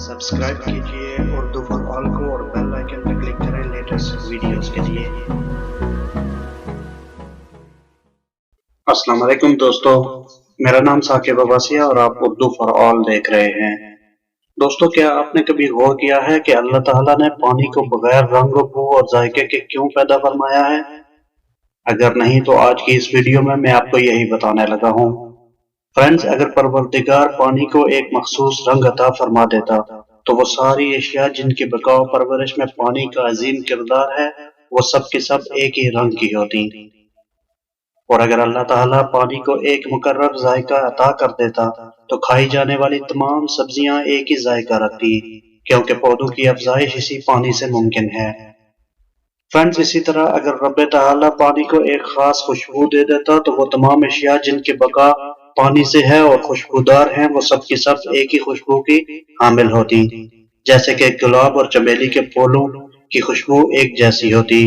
Subscribe कीजिए Urdu for all को और बेल आइकन पर क्लिक करें लेटेस्ट वीडियोस के लिए। अस्सलाम वालेकुम दोस्तों, मेरा नाम साकिब अब्बासी है और आप उर्दू फॉर ऑल देख रहे हैं। दोस्तों, क्या आपने कभी गौर किया है कि अल्लाह ताला ने पानी को बगैर रंग, बू और जायके के क्यों पैदा फरमाया है? अगर नहीं तो आज की इस वीडियो में मैं आपको यही बताने लगा हूँ। फ्रेंड्स, अगर परवरदिगार पानी को एक मखसूस रंग अता फरमा देता तो वो सारी अशिया जिनकी बकाव परवरिश में पानी का अजीम किरदार है वो सब की सब एक ही रंग की होती। और अगर अल्लाह ताला पानी को एक मुकर्रर जायका अता कर देता तो खाई जाने वाली तमाम सब्जियां एक ही जायका रखती, क्योंकि पौधों की अफजाइश इसी पानी से मुमकिन है। फ्रेंड्स, इसी तरह अगर रब्बे ताला पानी को एक खास खुशबू दे देता तो वो तमाम अशिया जिनकी बका पानी से है और खुशबूदार हैं वो सब की सब एक ही खुशबू की हामिल होती, जैसे कि गुलाब और चमेली के फूलों की खुशबू एक जैसी होती।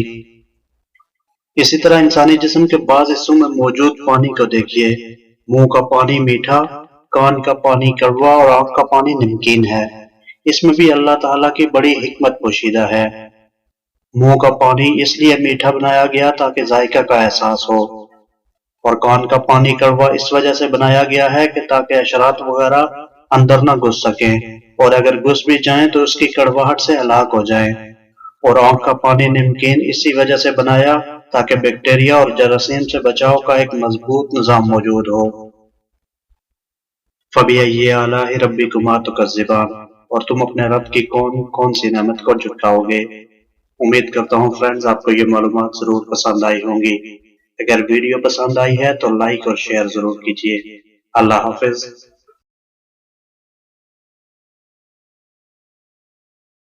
इसी तरह इंसानी जिस्म के बाज़ हिस्सों में मौजूद पानी को देखिए। मुंह का पानी मीठा, कान का पानी कड़वा और आंख का पानी नमकीन है। इसमें भी अल्लाह ताला की बड़ी हिकमत पोशीदा है। मुंह का पानी इसलिए मीठा बनाया गया ताकि जायका का एहसास हो, और कान का पानी कड़वा इस वजह से बनाया गया है कि ताकि अशरात वगैरह अंदर न घुस सकें, और अगर घुस भी जाएं तो उसकी कड़वाहट से हलाक हो जाएं। और आंख का पानी नमकीन इसी वजह से बनाया ताकि बैक्टीरिया और जरासीम से बचाव का एक मजबूत निजाम मौजूद हो। फबिअय्यि आलाइ रब्बिकुमा तुकज़्ज़िबान, और तुम अपने रब की कौन कौन सी नेमत को झुटलाओगे। उम्मीद करता हूँ फ्रेंड्स आपको ये मालूमात जरूर पसंद आई होंगी। अगर वीडियो पसंद आई है तो लाइक और शेयर जरूर कीजिए। अल्लाह हाफिज।